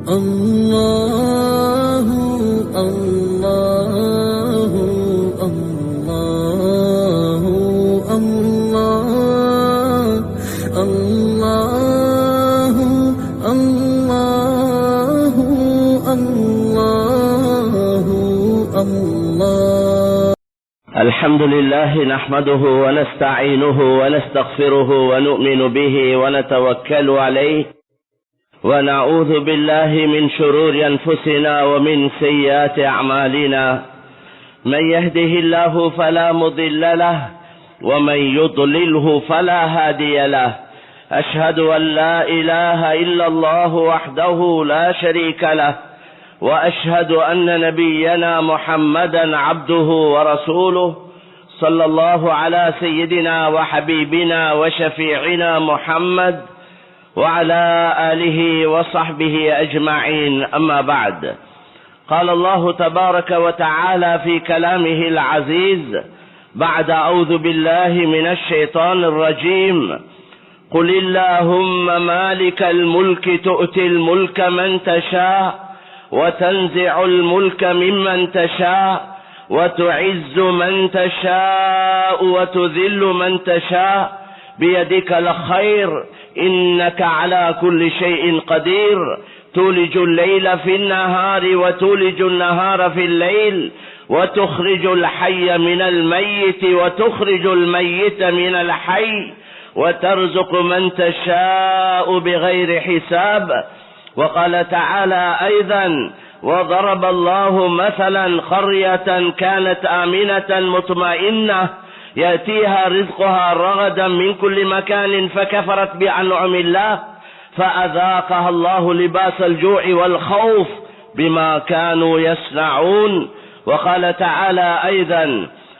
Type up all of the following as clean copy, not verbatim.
الله الله الله الله الله الله الله الله. الحمد لله نحمده ونستعينه ونستغفره ونؤمن به ونتوكل عليه ونعوذ بالله من شرور أنفسنا ومن سيئات أعمالنا. من يهده الله فلا مضل له ومن يضلله فلا هادي له. أشهد أن لا إله إلا الله وحده لا شريك له وأشهد أن نبينا محمدا عبده ورسوله صلى الله على سيدنا وحبيبنا وشفيعنا محمد وعلى آله وصحبه أجمعين. أما بعد، قال الله تبارك وتعالى في كلامه العزيز بعد أعوذ بالله من الشيطان الرجيم: قل اللهم مالك الملك تؤتي الملك من تشاء وتنزع الملك ممن تشاء وتعز من تشاء وتذل من تشاء بيدك الخير إنك على كل شيء قدير تولج الليل في النهار وتولج النهار في الليل وتخرج الحي من الميت وتخرج الميت من الحي وترزق من تشاء بغير حساب. وقال تعالى أيضا: وضرب الله مثلا قرية كانت آمنة مطمئنة يأتيها رزقها رغدا من كل مكان فكفرت بأنعم الله فأذاقها الله لباس الجوع والخوف بما كانوا يصنعون. وقال تعالى أيضا: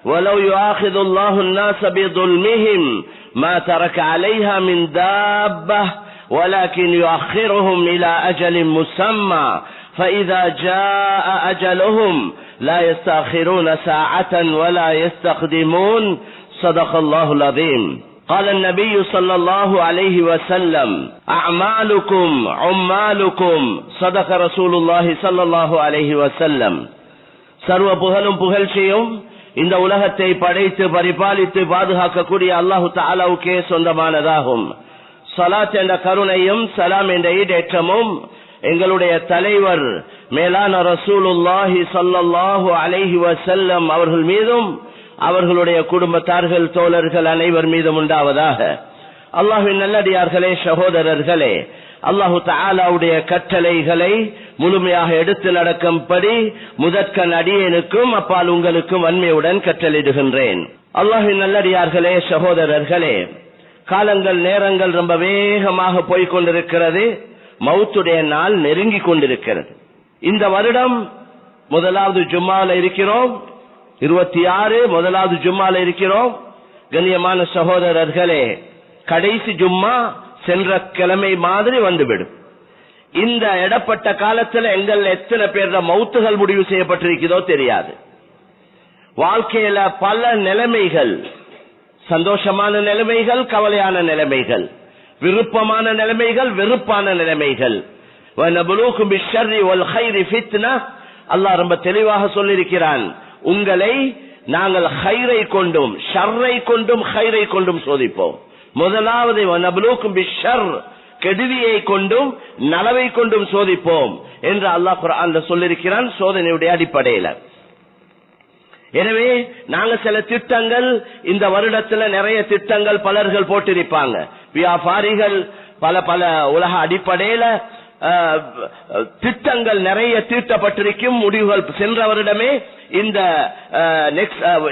ولو يؤاخذ الله الناس بظلمهم ما ترك عليها من دابة ولكن يؤخرهم إلى أجل مسمى فإذا جاء أجلهم لا يستأخرون ساعة ولا يستقدمون. صدق الله العظيم. قال النبي صلى الله عليه وسلم: أعمالكم عمالكم. صدق رسول الله صلى الله عليه وسلم. சர்வ புகழும் புகழ்ச்சியும் இந்த உலகத்தை படைத்து பரிபாலித்து பாதுகாக்கக்கூடிய அல்லாஹு தஆலாவுக்கே சொந்தமானதாகும். ஸலாத் என்ற கருணையும் சலாம் என்ற ஈடேற்றமும் எங்களுடைய தலைவர் மேலான ரசூலுல்லாஹி ஸல்லல்லாஹு அலைஹி வஸல்லம் அவர்கள் மீதும் அவர்களுடைய குடும்பத்தார்கள் தோழர்கள் அனைவர் மீதும் உண்டாவதாக. அல்லாஹ்வின் நல்லடியார்களே, சகோதரர்களே, அல்லாஹு தஆலாவுடைய கட்டளைகளை முழுமையாக எடுத்து நடக்கும்படி முதற்கண் அடியேனுக்கும் அப்பால் உங்களுக்கும் வன்மையுடன் கட்டளையிடுகின்றேன். அல்லாஹ்வின் நல்லடியார்களே, சகோதரர்களே, காலங்கள் நேரங்கள் ரொம்ப வேகமாக போய்கொண்டிருக்கிறது. மௌத்துடைய நாள் நெருங்கி கொண்டிருக்கிறது. இந்த வருடம் முதலாவது ஜும்மால இருக்கிறோம். 26 முதலாவது ஜும்மால இருக்கிறோம். கண்ணியமான சகோதரர்களே, கடைசி ஜும்மா சென்ற கிழமை மாதிரி வந்துவிடும். இந்த இடப்பட்ட காலத்துல எங்கள் எத்தனை பேர் மௌத்துகள் முடிவு செய்யப்பட்டிருக்கிறதோ தெரியாது. வாழ்க்கையில பல நிலைமைகள், சந்தோஷமான நிலைமைகள், கவலையான நிலைமைகள், விருப்பமான நிலைமைகள், வெறுப்பான நிலைமைகள். அல்லாஹ் ரொம்ப தெளிவாக சொல்லியிருக்கிறான், உங்களை நாங்கள் ஹைரை கொண்டும் ஷர்ரை கொண்டும் ஹைரை கொண்டும் சோதிப்போம். முதலாவது வனபுலூக்கும் பிஷர், கெடுதியை கொண்டும் நலவை கொண்டும் சோதிப்போம் என்று அல்லாஹ் குர்ஆன்ல சொல்லியிருக்கிறான், சோதனையுடைய அடிப்படையில. எனவே நாங்க சில திட்டங்கள் இந்த வருடத்துல நிறைய திட்டங்கள் பலர்கள் போட்டிருப்பாங்க. வியாபாரிகள் பல பல உலக அடிப்படையில திட்டங்கள் நிறைய தீட்டப்பட்டிருக்கும். முடிவுகள் சென்ற வருடமே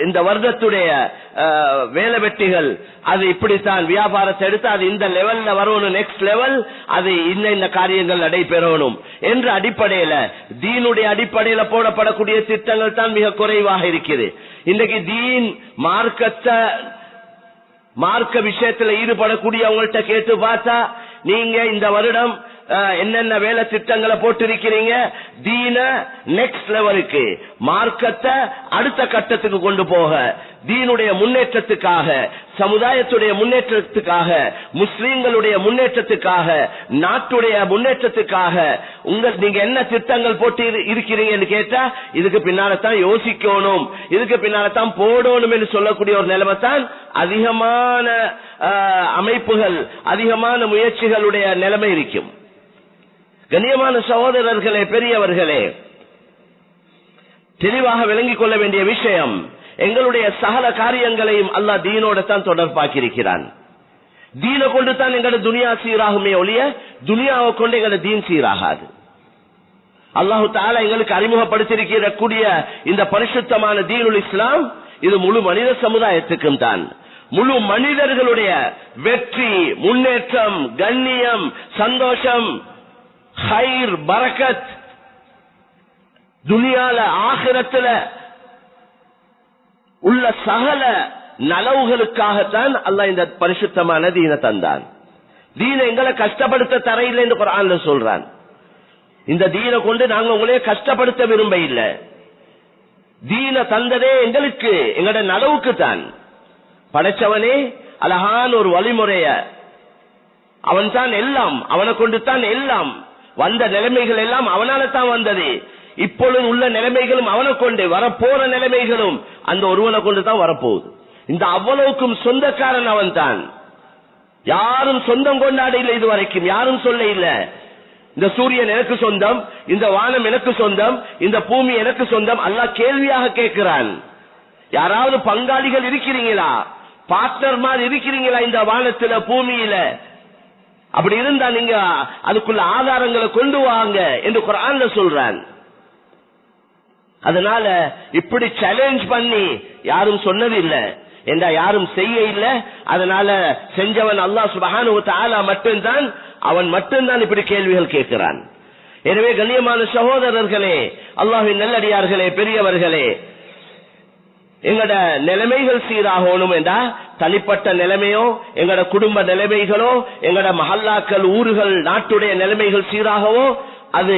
இந்த வருடத்துடைய வேலை வெட்டிகள் அது இப்படித்தான் வியாபாரத்தை எடுத்து அது இந்த லெவல்ல வரணும், நெக்ஸ்ட் லெவல் அது இந்த காரியங்கள் நடைபெறணும் என்ற அடிப்படையில தீனுடைய அடிப்படையில போடப்படக்கூடிய திட்டங்கள் தான் மிக குறைவாக இருக்குது. இன்றைக்கு தீன் மார்க்க விஷயத்துல ஈடுபடக்கூடியவங்கள்ட்ட கேட்டு பார்த்தா, நீங்க இந்த வருடம் என்னென்ன வேலை திட்டங்களை போட்டிருக்கிறீங்க. தீன நெக்ஸ்ட் லெவலுக்கு, மார்க்கத்தை அடுத்த கட்டத்துக்கு கொண்டு போக, தீனுடைய முன்னேற்றத்துக்காக, சமுதாயத்துடைய முன்னேற்றத்துக்காக, முஸ்லீம்களுடைய முன்னேற்றத்துக்காக, நாட்டுடைய முன்னேற்றத்துக்காக நீங்க என்ன திட்டங்கள் போட்டு இருக்கிறீங்கன்னு கேட்டா, இதுக்கு பின்னால்தான் யோசிக்கணும், இதுக்கு பின்னால்தான் போடணும் என்று சொல்லக்கூடிய ஒரு நிலைமை தான் அதிகமான அமைப்புகள், அதிகமான முயற்சிகளுடைய நிலைமை இருக்கும். கண்ணியமான சகோதரர்களே, பெரியவர்களே, தெளிவாக விளங்கிக் கொள்ள வேண்டிய விஷயம், எங்களுடைய சகல காரியங்களையும் அல்லாஹ் தீனோட தான் தொடர்பாக்கியிருக்கிறான். தீனை கொண்டு தான் எங்களோட துனியா சீராகுமே ஒழிய துனியாவை கொண்டு எங்களோட தீன் சீராகாது. அல்லாஹு தஆலா எங்களுக்கு அறிமுகப்படுத்தியிருக்கிற கூடிய இந்த பரிசுத்தமான தீனுல் இஸ்லாம், இது முழு மனித சமுதாயத்துக்கும் தான். முழு மனிதர்களுடைய வெற்றி, முன்னேற்றம், கண்ணியம், சந்தோஷம், ஹைர், பரக்கத், துனியால ஆகிரத்துல உள்ள சகல நலவுகளுக்காகத்தான் அல்லாஹ் இந்த பரிசுத்தமான தீனை தந்தான். தீனை எங்களை கஷ்டப்படுத்த தரையில்லை என்று குர்ஆன்ல சொல்றான். இந்த தீனை கொண்டு நாங்க உங்களே கஷ்டப்படுத்த விரும்ப இல்ல. தீனை தந்ததே எங்களுக்கு, எங்களோட நலவுக்கு தான். படைச்சவனே அழகான ஒரு வழிமுறைய, அவன் தான் எல்லாம், அவனை கொண்டு தான் எல்லாம், வந்த நிலைமைகள் எல்லாம் அவனால தான் வந்தது. இப்பொழுது உள்ள நிலைமைகளும் அவனை கொண்டு, வரப்போற நிலைமைகளும் அந்த ஒருவனை கொண்டு தான் வரப்போகுது. இந்த அவ்வளவுக்கும் சொந்தக்காரன் அவன் தான். யாரும் சொந்தம் கொண்டாட இல்லை, இதுவரைக்கும் யாரும் சொல்ல இல்லை இந்த சூரியன் எனக்கு சொந்தம், இந்த வானம் எனக்கு சொந்தம், இந்த பூமி எனக்கு சொந்தம். அல்லாஹ் கேள்வியாக கேட்கிறான், யாராவது பங்காளிகள் இருக்கிறீங்களா, பார்ட்னர் மாதிரி இருக்கிறீங்களா இந்த வானத்துல பூமியில? அப்படி இருந்தா நீங்க அதுக்குள்ள ஆதாரங்களை கொண்டு வாங்க என்று குர்ஆன்ல சொல்றான். அதனால இப்படி சேலஞ்ச் பண்ணி யாரும் சொன்னது இல்லை, என்றா யாரும் செய்ய இல்லை. அதனால செஞ்சவன் அல்லாஹ் சுப்ஹானஹு வ தஆலா மட்டும்தான், அவன் மட்டும்தான் இப்படி கேள்விகள் கேட்கிறான். எனவே கண்ணியமான சகோதரர்களே, அல்லாஹ்வின் நல்லடியார்களே, பெரியவர்களே, எங்கட நிலைமைகள் சீராகணும் என்றா, தனிப்பட்ட நிலைமையோ, எங்கட குடும்ப நிலைமைகளோ, எங்கட மஹல்லாக்கள், ஊர்கள், நாட்டுடைய நிலைமைகள் சீராகவோ, அது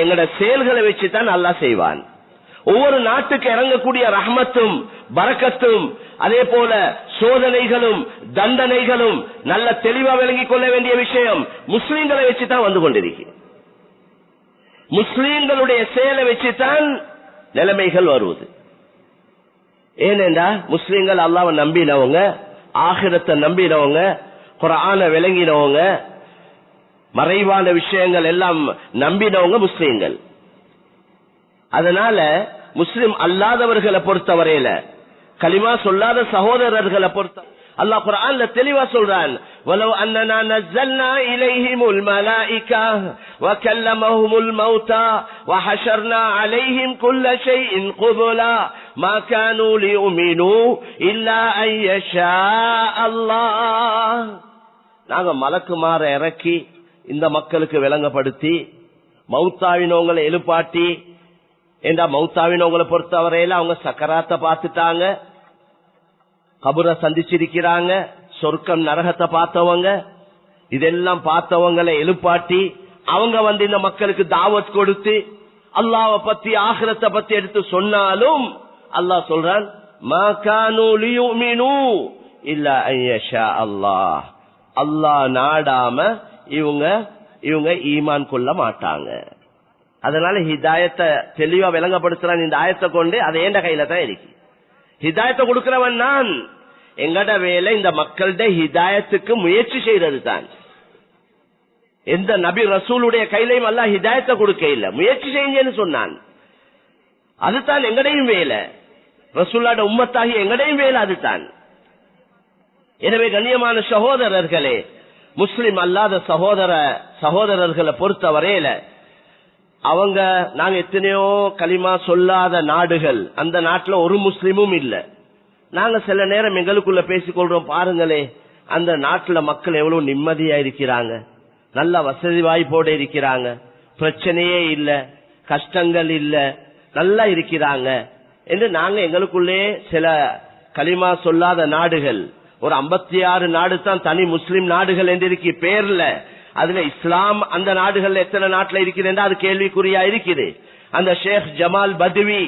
எங்கட செயல்களை வச்சுதான் அல்லாஹ் செய்வான். ஒவ்வொரு நாட்டுக்கு இறங்கக்கூடிய ரஹ்மத்தும் பரக்கத்தும், அதே போல சோதனைகளும் தண்டனைகளும் நல்ல தெளிவா விளங்கிக் கொள்ள வேண்டிய விஷயம், முஸ்லீம்களை வச்சுதான் வந்து கொண்டிருக்கு. முஸ்லீம்களுடைய செயலை வச்சுதான் நிலைமைகள் வருவது. ஏனென்றா முஸ்லீம்கள் அல்லாஹ்வை நம்பினவங்க, ஆகிரத்தை நம்பினவங்க, குர்ஆனை விளங்கினவங்க, மறைவான விஷயங்கள் எல்லாம் நம்பினவங்க முஸ்லீம்கள். அதனால முஸ்லிம் அல்லாதவர்களை பொறுத்தவரையில, கலிமா சொல்லாத சகோதரர்களை பொறுத்த அல்லாஹ் குர்ஆன்ல தெளிவா சொல்றான், வலவ் அன்னனா நஸல்னா இலைஹிமுல் மலாயிகா வகல்லமஹுமுல் மௌதா வஹஷர்னா அலைஹிம் குல்ல ஷைஇன் குபுலா மா கானூ லியுமினூ இல்லா அன் யஷா அல்லாஹ். நாங்க மலக்குமார இறக்கி இந்த மக்களுக்கு விளங்கப்படுத்தி, மௌத்தாவினவங்களை எழுப்பாட்டி, ஏண்டா மௌத்தாவினவங்களை பொறுத்தவரையில அவங்க சக்கராத்தை பார்த்துட்டாங்க, கபரை சந்திச்சிருக்கிறாங்க, சொர்க்கம் நரகத்தை பார்த்தவங்க, இதெல்லாம் பார்த்தவங்களை எழுப்பாட்டி அவங்க வந்து இந்த மக்களுக்கு தாவத் கொடுத்து அல்லாஹ்வை பத்தி ஆகிரத்தை பத்தி எடுத்து சொன்னாலும் அல்லாஹ் சொல்றான், மா கானூ லியுமினூ இல்லா அன் யஷா அல்லாஹ். அல்லாஹ் நாடாம இவங்க ஈமான் கொள்ள மாட்டாங்க. அதனால ஹிதாயத்தை தெளிவா விளங்கப்படுத்துறான் இந்த ஆயத்தை கொண்டு. அது ஏண்ட கையில தான் இருக்கு. ஹிதாயத்தை கொடுக்கிறவன் நான். எங்கட வேலை இந்த மக்களுடைய ஹிதாயத்துக்கு முயற்சி செய்யறது தான். எந்த நபி ரசூலுடைய கையிலையும் அல்லாஹ் ஹிதாயத்தை கொடுக்க இல்ல, முயற்சி செய்யுங்கன்னு சொன்னான். அதுதான் எங்கடையும் வேலை, ரசூலுல்லாஹ்ட உம்மத்தாகி எங்கடையும் வேலை அதுதான். எனவே கண்ணியமான சகோதரர்களே, முஸ்லிம் அல்லாத சகோதரர்களை பொறுத்த வரையில அவங்க, நாங்க எத்தனையோ கலிமா சொல்லாத நாடுகள், அந்த நாட்டுல ஒரு முஸ்லிமும் இல்ல. நாங்க சில நேரம் எங்களுக்குள்ள பேசிக்கொள்றோம், பாருங்களே அந்த நாட்டுல மக்கள் எவ்வளவு நிம்மதியா இருக்கிறாங்க, நல்ல வசதி வாய்ப்போட இருக்கிறாங்க, பிரச்சனையே இல்ல, கஷ்டங்கள் இல்ல, நல்லா இருக்கிறாங்க என்று நாங்க எங்களுக்குள்ளே சில கலிமா சொல்லாத நாடுகள், ஒரு 56 நாடு தான் தனி முஸ்லிம் நாடுகள் என்று பேர்ல, அதுல இஸ்லாம் அந்த நாடுகள்ல எத்தனை நாட்டுல இருக்குது அது கேள்விக்குறியா இருக்குது. அந்த ஷேக் ஜமால் பத்வி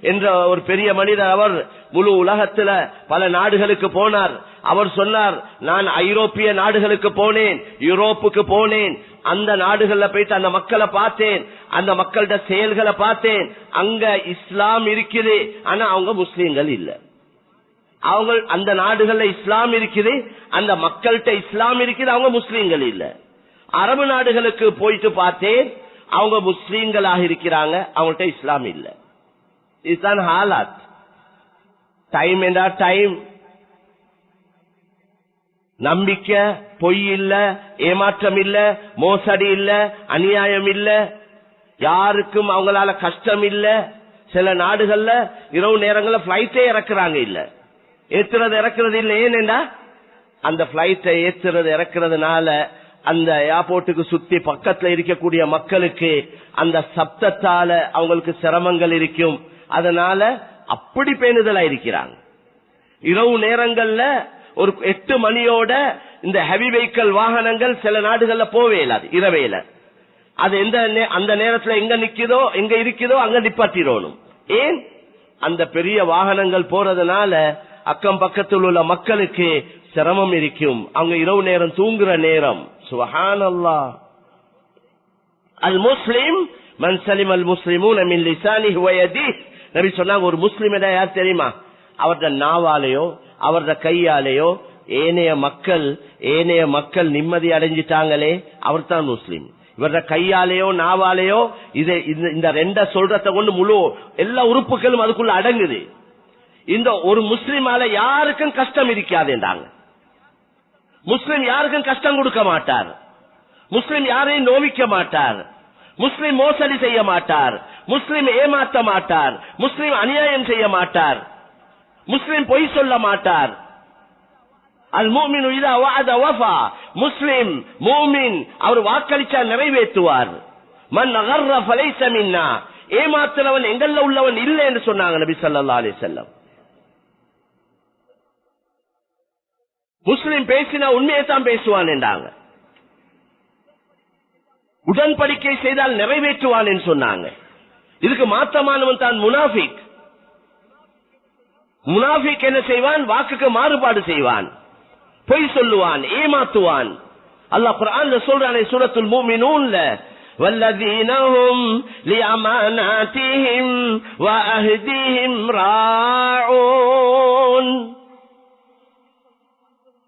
என்ற ஒரு பெரிய மனிதர், அவர் முழு உலகத்துல பல நாடுகளுக்கு போனார். அவர் சொன்னார், நான் ஐரோப்பிய நாடுகளுக்கு போனேன், யூரோப்புக்கு போனேன், அந்த நாடுகள்ல போயிட்டு அந்த மக்களை பார்த்தேன், அந்த மக்களோட செயல்களை பார்த்தேன். அங்க இஸ்லாம் இருக்குது, ஆனா அவங்க முஸ்லீம்கள் இல்ல. அவங்க அந்த நாடுகள்ல இஸ்லாம் இருக்குது, அந்த மக்கள்கிட்ட இஸ்லாம் இருக்குது, அவங்க முஸ்லீம்கள் இல்ல. அரபு நாடுகளுக்கு போயிட்டு பார்த்தேன், அவங்க முஸ்லீம்களாக இருக்கிறாங்க, அவங்கள்ட்ட இஸ்லாம் இல்ல. இதுதான் ஹாலாத். டைம் என்றா டைம், நம்பிக்கை, பொய் இல்ல, ஏமாற்றம் இல்ல, மோசடி இல்ல, அநியாயம் இல்ல, யாருக்கும் அவங்களால கஷ்டம் இல்ல. சில நாடுகள்ல இரவு நேரங்கள்ல பிளைட்டே இறக்குறாங்க இல்ல, ஏத்துறது இறக்குறது இல்ல. ஏனென்றா அந்த பிளைட்டை ஏத்துறது இறக்குறதுனால அந்த ஏர்போர்ட்டுக்கு சுத்தி பக்கத்துல இருக்கக்கூடிய மக்களுக்கு அந்த சப்தத்தால அவங்களுக்கு சிரமங்கள் இருக்கும். அதனால அப்படி பேணுதலா இருக்கிறாங்க. இரவு நேரங்கள்ல ஒரு 8 மணியோட இந்த ஹெவி வெஹிக்கிள் வாகனங்கள் சில நாடுகள்ல போவே இல்லாது இரவேல. அது அந்த நேரத்துல எங்க நிக்குதோ எங்க இருக்குதோ அங்க நிப்பாட்டிடணும். ஏன்? அந்த பெரிய வாகனங்கள் போறதுனால அக்கம் பக்கத்தில் உள்ள மக்களுக்கு சிரமம் இருக்கும். அவங்க இரவு நேரம் தூங்குற நேரம். சுப்ஹானல்லாஹ். அல் முஸ்லிம் மன் சலிம அல் முஸ்லிமூன மின் லிசானிஹி வ யதிஹி. நபி சொன்னாங்க, ஒரு முஸ்லிம் யார் தெரியுமா? அவரது நாவாலேயோ அவரது கையாலேயோ ஏனைய மக்கள் நிம்மதி அடைஞ்சிட்டாங்களே, அவர் தான் முஸ்லிம். இவரது கையாலேயோ நாவாலேயோ இந்த ரெண்ட சொல்றத கொண்டு முழு எல்லா உறுப்புகளும் அதுக்குள்ள அடங்குது. இந்த ஒரு முஸ்லிமால யாருக்கும் கஷ்டம் இருக்காதுன்றாங்க. முஸ்லிம் யாருக்கும் கஷ்டம் கொடுக்க மாட்டார், முஸ்லிம் யாரையும் நோவிக்க மாட்டார், முஸ்லிம் மோசடி செய்ய மாட்டார், முஸ்லிம் ஏமாற்ற மாட்டார், முஸ்லிம் அநியாயம் செய்ய மாட்டார், முஸ்லிம் பொய் சொல்ல மாட்டார். அல் முஃமினு இதா வஅத வஃபா. முஸ்லிம் மூமின் அவர் வாக்களிச்சா நிறைவேற்றுவார். மன் கர்ர ஃபலைஸ மின்னா. ஏமாத்துறவன் எங்கள்ல உள்ளவன் இல்லை என்று சொன்னாங்க நபி ஸல்லல்லாஹு அலைஹி வஸல்லம். முஸ்லிம் பேசினா உண்மையை தான் பேசுவான் என்றாங்க. உடன்படிக்கை செய்தால் நிறைவேற்றுவான் என்று சொன்னாங்க. இதுக்கு மாற்றமானவன் தான் முனாஃபிக். முனாஃபிக் என்ன செய்வான்? வாக்குக்கு மாறுபாடு செய்வான், பொய் சொல்லுவான், ஏமாத்துவான். அல்லாஹ் குர்ஆன்ல சொல்றானே சூரத்துல் முஃமினூன்ல, வல்லதீன ஹும் லிஅமானாத்திஹிம் வ அஹ்திஹிம் ராஊன்.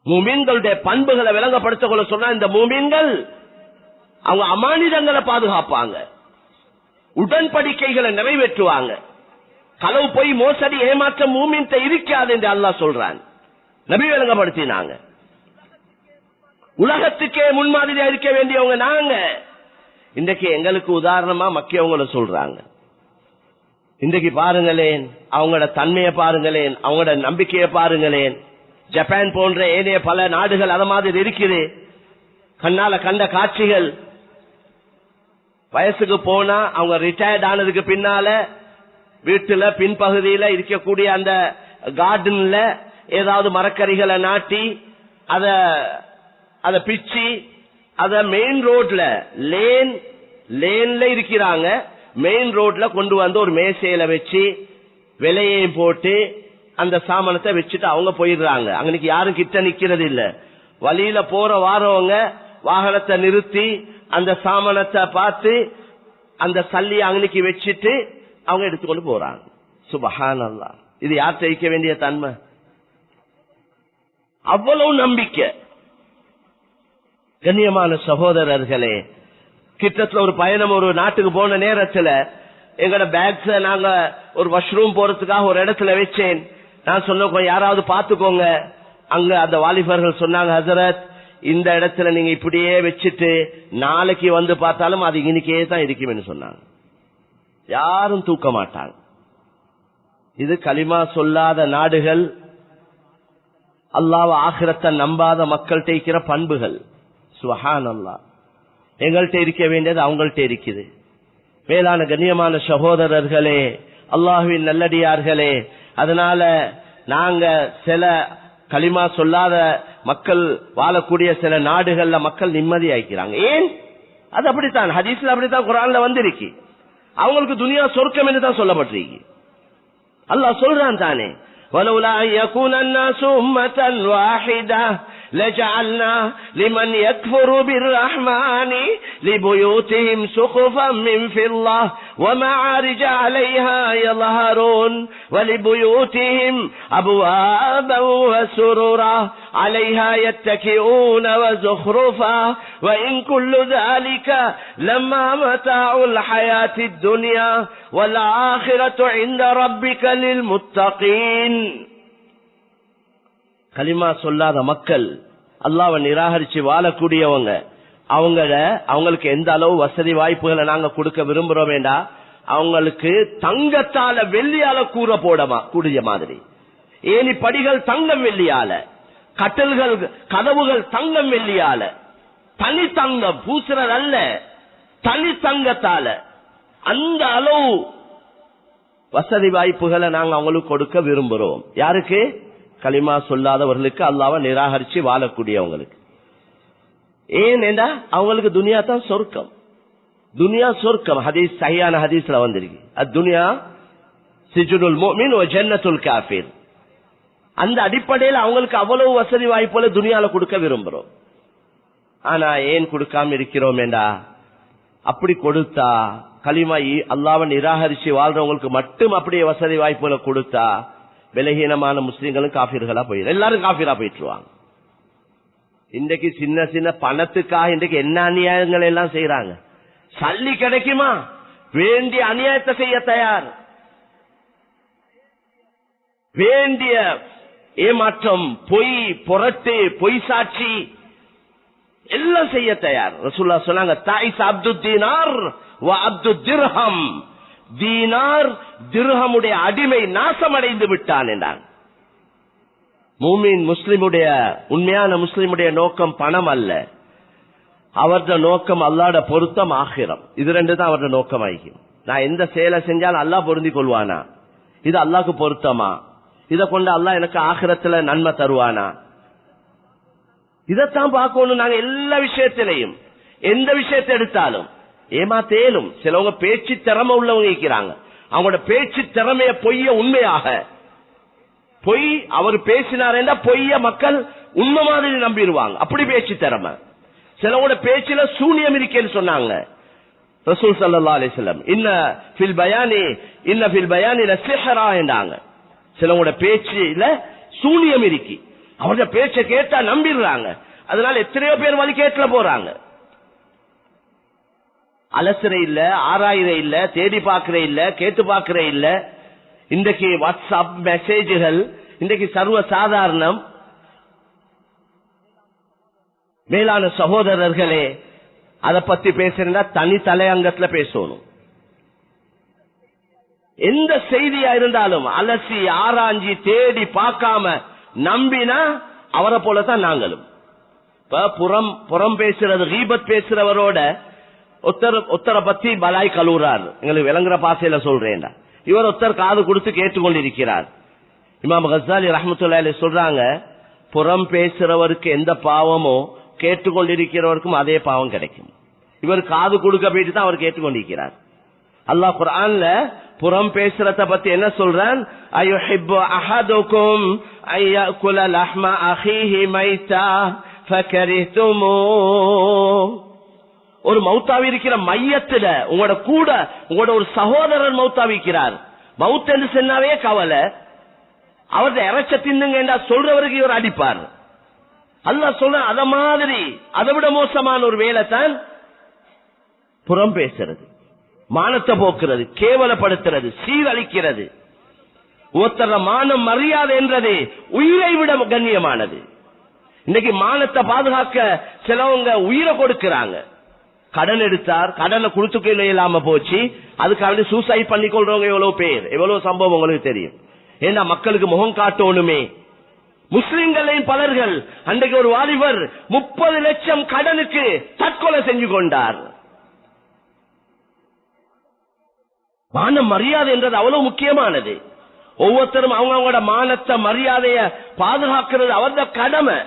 முஃமின்களுடைய பண்புகளை விளங்கப்படுத்த கொள்ள சொன்னா, இந்த முஃமின்கள் அவங்க அமானிதங்களை பாதுகாப்பாங்க, உடன்படிக்கைகளை நிறைவேற்றுவாங்க. களவு, பொய், மோசடி, ஏமாற்றம் மூமின்ட்ட இருக்காது என்று அல்லாஹ் சொல்றான். நபி விளங்கப்படுத்தினாங்க. உலகத்துக்கே முன்மாதிரியா இருக்க வேண்டியவங்க நாங்க. இன்றைக்கு எங்களுக்கு உதாரணமா மக்கியவங்களை சொல்றாங்க. இன்றைக்கு பாருங்களேன், அவங்களோட தன்மையை பாருங்களேன், அவங்களோட நம்பிக்கையை பாருங்களேன். ஜப்பான் போன்ற ஏனைய பல நாடுகள் அத மாதிரி இருக்குது. கண்ணால கண்ட காட்சிகள். வயசுக்கு போனா அவங்க ரிட்டையர்ட் ஆனதுக்கு பின்னால வீட்டுல பின்பகுதியில இருக்கக்கூடிய அந்த கார்டன்ல ஏதாவது மரக்கறிகளை நாட்டி அத பிச்சு அத மெயின் ரோட்ல லேன்ல இருக்கிறாங்க. மெயின் ரோட்ல கொண்டு வந்து ஒரு மேசையில வச்சு விலையையும் போட்டு அந்த சாமானத்தை வச்சுட்டு அவங்க போயிடுறாங்க. அன்னைக்கு யாரும் கிட்ட நிக்கிறது இல்ல. வழியில போற வாரவங்க வாகனத்தை நிறுத்தி அந்த சாமானத்தை பார்த்து அந்த சல்லி அன்னைக்கு வச்சுட்டு அவங்க எடுத்துக்கொண்டு போறாங்க. சுப்ஹானல்லாஹ். இது யார் செய்ய வேண்டிய தன்மை? அவ்வளவு நம்பிக்கை. கண்ணியமான சகோதரர்களே, கிட்டத்தட்ட ஒரு பயணம் ஒரு நாட்டுக்கு போன நேரத்துல எங்கட பேக்ஸ் நாங்க ஒரு வாஷ்ரூம் போறதுக்காக ஒரு இடத்துல வச்சேன். நான் சொன்ன யாராவது பாத்துக்கோங்க. அங்க அந்த வாலிபர்கள் சொன்னாங்க, ஹசரத் இந்த இடத்துல நீங்க இப்படியே வச்சுட்டு நாளைக்கு வந்து பார்த்தாலும் அது இன்னைக்கே தான் இருக்கும்னு சொன்னாங்க. யாரும் தூக்க மாட்டாங்க. இது கலிமா சொல்லாத நாடுகள், அல்லாஹ் ஆகிரத்தை நம்பாத மக்கள்கிட்ட இருக்கிற பண்புகள். சுப்ஹானல்லாஹ். எங்கள்கிட்ட இருக்க வேண்டியது அவங்கள்ட்ட இருக்குது. மேலான கண்ணியமான சகோதரர்களே, அல்லாஹ்வின் நல்லடியார்களே, அதனால நாங்க சில களிமா சொல்லாத மக்கள் வாழக்கூடிய சில நாடுகள்ல மக்கள் நிம்மதியாக்கிறாங்க. ஏன்? அது அப்படித்தான், ஹதீஸ்ல அப்படித்தான், குர்ஆன்ல வந்திருக்கு. அவங்களுக்கு துனியா சொர்க்கம் என்று தான் சொல்லப்பட்டிருக்கு. அல்லாஹ் சொல்றான் தானே, ولولا أن يكون الناس أمة واحدة لجعلنا لمن يكفر بالرحمن لبيوتهم سقفا من فضة ومعارج عليها يظهرون ولبيوتهم أبوابا وسررا عليها يتكئون وزخرفا وإن كل ذلك لما متاع الحياة الدنيا والآخرة عند ربك للمتقين. கலிமா சொல்லாத மக்கள், அல்லாஹ்வை நிராகரிச்சு வாழக்கூடியவங்க, அவங்களுக்கு எந்த அளவு வசதி வாய்ப்புகளை நாங்க கொடுக்க விரும்புறோம் வேண்டா, அவங்களுக்கு தங்கத்தால வெள்ளியால கூடிய மாதிரி, ஏனி படிகள் தங்கம் வெள்ளியால, கட்டல்கள் கதவுகள் தங்கம் வெள்ளியால, தனி தங்கம் பூசுறது அல்ல, தனி தங்கத்தால அந்த அளவு வசதி வாய்ப்புகளை நாங்க அவங்களுக்கு கொடுக்க விரும்புறோம். யாருக்கு? கலிமா சொல்லாதவர்களுக்கு, அல்லாஹ்வை நிராகரிச்சு வாழக்கூடியவங்களுக்கு. ஏனென்றா அவங்களுக்கு துனியா தான் சொர்க்கம். துனியா சொர்க்கம். ஹதீஸ், சஹீஹான ஹதீஸ்ல வந்திருக்கு, அத்துனியா சிஜ்னுல் முஃமின் வ ஜன்னத்துல் காஃபிர். அந்த அடிப்படையில் அவங்களுக்கு அவ்வளவு வசதி வாய்ப்புகளை துனியால கொடுக்க விரும்புறோம். ஆனா ஏன் கொடுக்காம இருக்கிறோம் என்றா, அப்படி கொடுத்தா கலிமா அல்லாஹ்வை நிராகரிச்சு வாழ்றவங்களுக்கு மட்டும் அப்படியே வசதி வாய்ப்புகளை கொடுத்தா பலகீனமான முஸ்லிம்களும் காஃபிர்களா போயிடும், எல்லாரும் காஃபிரா போயிட்டுருவாங்க. இன்றைக்கு சின்ன சின்ன பணத்துக்காக இன்றைக்கு என்ன அநியாயங்கள் எல்லாம் செய்யறாங்க. சல்லி கிடைக்குமா, வேண்டிய அநியாயத்தை செய்ய தயார், வேண்டிய ஏமாற்றம், பொய், புரட்டு, பொய் சாட்சி எல்லாம் செய்ய தயார். ரசூலுல்லாஹ் சொன்னாங்க, தாயிஸ் அப்துத் தீனார் வ அப்துத் திர்ஹம். தீனார் திர்ஹமுடைய அடிமை நாசமடைந்து விட்டான் என்றான். மூமின் முஸ்லிமுடைய, உண்மையான முஸ்லிமுடைய நோக்கம் பணம் அல்ல, அவருடைய நோக்கம் அல்லாஹ்வுடைய பொருத்தம், ஆகிரம். இது ரெண்டு தான் அவருடைய நோக்கம் ஆகும். நான் எந்த செயலை செஞ்சாலும் அல்லாஹ் பொருந்தி கொள்வானா, இது அல்லாஹ்க்கு பொருத்தமா, இதை கொண்டு அல்லாஹ் எனக்கு ஆகிரத்துல நன்மை தருவானா, இதைத்தான் பார்க்கணும். நாங்க எல்லா விஷயத்திலையும், எந்த விஷயத்தை எடுத்தாலும் ஏமாத்தேலும். சிலவங்க பேச்சு திறமை உள்ளவங்க இருக்கிறாங்க, அவங்களோட பேச்சு திறமைய பொய்ய உண்மையாக, பொய் அவர் பேசினார் என்றா பொய்ய மக்கள் உண்மை மாதிரி நம்பிடுவாங்க, அப்படி பேச்சு திறமை. சிலவங்களோட பேச்சுல சூனியம் இருக்கேன்னு சொன்னாங்க ரசூல் ஸல்லல்லாஹு அலைஹி வஸல்லம். இன்ன ஃபில் பயானி லசிஹ்ரா என்றாங்க. சிலவங்களோட பேச்சுல சூனியம் இருக்கு, அவருடைய பேச்சை கேட்டா நம்பிடுறாங்க. அதனால எத்தனையோ பேர் வழி கேட்கல போறாங்க. அலசுற இல்ல, ஆராயிர இல்ல, தேடி பார்க்கிற இல்ல, கேட்டு பார்க்கிற இல்ல. இன்றைக்கு வாட்ஸ்அப் மெசேஜ்கள் இன்றைக்கு சர்வ சாதாரணம். மேலான சகோதரர்களே, அதை பத்தி பேசுறா தனி தலையங்கத்துல பேசணும். எந்த செய்தியா இருந்தாலும் அலசி ஆராய்ஞ்சி தேடி பார்க்காம நம்பினா அவரை போலதான் நாங்களும். புறம் பேசுறது, கீபத் பேசுறவரோட ஒத்தரை பத்தி பலாய் கழுவுறார், எங்களுக்கு விளங்குற பாசையில சொல்றேன். இவர் ஒத்தர் காது கொடுத்து கேட்டுக்கொண்டிருக்கிறார். இமாம் கஸ்ஸாலி ரஹ்மத்துல்லாஹி அலைஹி சொல்றாங்க, புறம் பேசுறவருக்கு எந்த பாவமோ கேட்டுக்கொண்டிருக்கிறவருக்கும் அதே பாவம் கிடைக்கும். இவர் காது கொடுக்க போயிட்டு தான் அவர் கேட்டுக்கொண்டிருக்கிறார். அல்லாஹ் குர்ஆன்ல புறம் பேசுறத பத்தி என்ன சொல்றான்? அயுஹிப்பு அஹதுக்கும் அய்யகுல லஹ்ம அஹீஹி மைத்தா ஃபகரிஹ்துமூ. ஒரு மௌத்தாவி இருக்கிற மையத்துல உங்களோட கூட உங்களோட ஒரு சகோதரர் மௌத்தாவி இருக்கிறார். மௌத் என்று சொன்னாவே கவலை, அவருடைய இறைச்ச தின்னுங்க என்றா சொல்றவருக்கு இவர் அடிப்பார். அல்லாஹ் சொல்ற அத மாதிரி அதை விட மோசமான ஒரு வேலை தான் புறம் பேசுறது, மானத்தை போக்குறது, கேவலப்படுத்துறது, சீரழிக்கிறது. ஒருத்தர மானம் மரியாதை என்றது உயிரை விட கண்ணியமானது. இன்னைக்கு மானத்தை பாதுகாக்க சிலவங்க உயிரை கொடுக்கிறாங்க. கடன் எடுத்தார், கடனை கொடுத்துக்க இல்லாம போச்சு, அதுக்காக சூசைட் பண்ணி கொள்றவங்க எவ்வளவு பேர், எவ்வளவு சம்பவம் உங்களுக்கு தெரியும். ஏன்னா மக்களுக்கு முகம் காட்டணுமே. முஸ்லிம்களின் பலர்கள், அன்றைக்கு ஒரு வாலிபர் 30 லட்சம் கடனுக்கு தற்கொலை செஞ்சு கொண்டார். மானம் மரியாதை என்றது அவ்வளவு முக்கியமானது. ஒவ்வொருத்தரும் அவங்களோட மானத்தை மரியாதைய பாதுகாக்கிறது அவரது கடமை.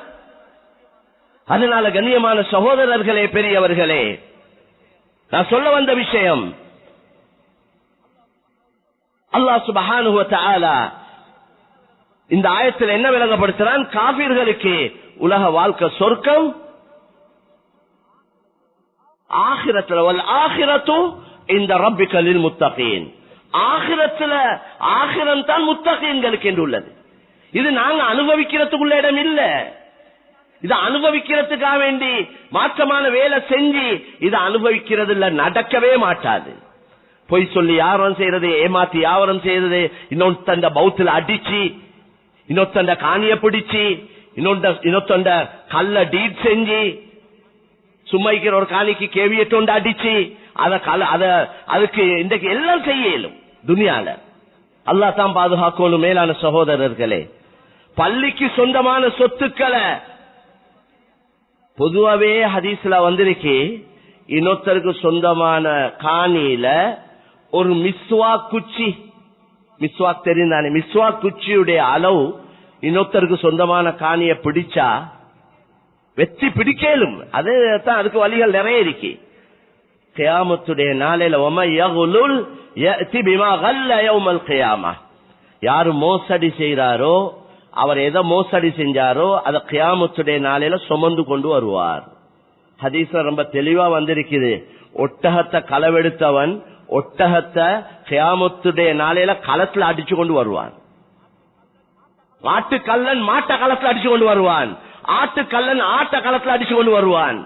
அதனால கண்ணியமான சகோதரர்களே, பெரியவர்களே, நான் சொல்ல வந்த விஷயம், அல்லாஹ் சுப்ஹானஹு வ தஆலா இந்த ஆயத்தில் என்ன விளங்கப்படுத்துறான்? காபிர்களுக்கு உலக வாழ்க்கை சொர்க்கம், ஆகிரத்துல வல் ஆகிரத்து இந்த ரப்பிக லில் முத்தகீன், ஆகிரத்துல ஆகிரம் தான் முத்தகீன்களுக்கு என்று உள்ளது. இது நாங்க அனுபவிக்கிறதுக்குள்ள இடம் இல்ல. இதை அனுபவிக்கிறதுக்காக வேண்டி மாற்றமான வேலை செஞ்சு இதை அனுபவிக்கிறது இல்ல, நடக்கவே மாட்டாது. பொய் சொல்லி யாரும் செய்யறது, ஏமாத்தி யாவரம் செய்யறது, இன்னொருத்தண்ட பௌத்துல அடிச்சு, இன்னொருத்தண்ட காணிய பிடிச்சு, இன்னொருத்தண்ட கல்ல டீட் செஞ்சு, சும்மைக்கிற ஒரு காணிக்கு கேவியத்தோண்டு அடிச்சு, அதுக்கு இன்றைக்கு எல்லாம் செய்ய இயலும் துனியால. அல்லாஹ் தான் பாதுகாக்கணும். மேலான சகோதரர்களே, பள்ளிக்கு சொந்தமான சொத்துக்களை பொதுவாவே ஹதீஸ்ல வந்திருக்கு, இன்னொருத்தருக்கு சொந்தமான காணியில ஒரு மிஸ்வாக் குச்சி, மிஸ்வாக் தெரிந்தானே, மிஸ்வாக் குச்சியுடைய அளவு இன்னொருத்தருக்கு சொந்தமான காணிய பிடிச்சா வெற்றி பிடிக்கலும். அதுதான் அதுக்கு வழிகள் நிறைய இருக்கு. கியாமத்துடைய நாளையில யாரு மோசடி செய்யறாரோ, அவர் எதை மோசடி செஞ்சாரோ அதை கியாமத்துடைய நாளையில சுமந்து கொண்டு வருவார். ஹதீஸ்ல ரொம்ப தெளிவா வந்திருக்குது. ஒட்டகத்தை களவெடுத்தவன் ஒட்டகத்தை கியாமத்துடைய நாளையில களத்துல அடிச்சு கொண்டு வருவான். மாட்டுக்கல்லன் மாட்ட களத்துல அடிச்சு கொண்டு வருவான். ஆட்டுக்கல்லன் ஆட்ட களத்துல அடிச்சு கொண்டு வருவான்.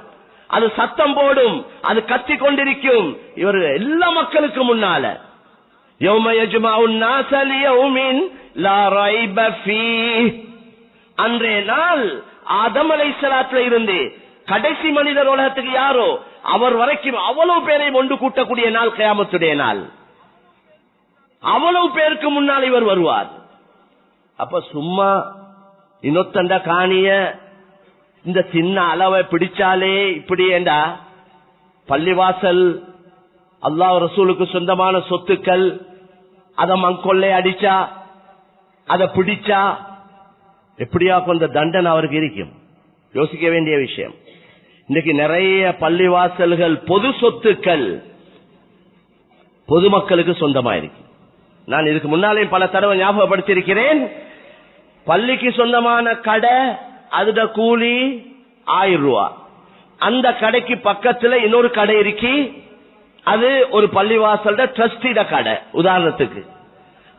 அது சத்தம் போடும், அது கத்தி கொண்டிருக்கும். இவர் எல்லா மக்களுக்கு முன்னால அன்றைய நாள் ஆதம் அலைஹிஸ்ஸலாத்துல இருந்து கடைசி மனிதர் உலகத்துக்கு யாரோ அவர் வரைக்கும் அவ்வளவு பேரை ஒன்று கூட்டக்கூடிய நாள் கியாமத்துடைய நாள். அவ்வளவு பேருக்கு முன்னால் இவர் வருவார். அப்ப சும்மா இன்னொத்தண்ட காணிய இந்த சின்ன அளவை பிடிச்சாலே இப்படி ஏண்டா, பள்ளிவாசல் அல்லாஹ் ரசூலுக்கு சொந்தமான சொத்துக்கள் அத மங்கொள்ளை அடிச்சா, அத பிடிச்சா எப்படியா கொஞ்ச தண்டனை அவருக்கு இருக்கும். யோசிக்க வேண்டிய விஷயம். இன்னைக்கு நிறைய பள்ளிவாசல்கள் பொது சொத்துக்கள் பொதுமக்களுக்கு சொந்தமா இருக்கு. நான் இதுக்கு முன்னாலே பல தடவை ஞாபகப்படுத்தியிருக்கிறேன். பள்ளிக்கு சொந்தமான கடை, அதுட கூலி 1000 ரூபாய். அந்த கடைக்கு பக்கத்துல இன்னொரு கடை இருக்கு, அது ஒரு பள்ளிவாசல் ட்ரஸ்டிட கடை உதாரணத்துக்கு.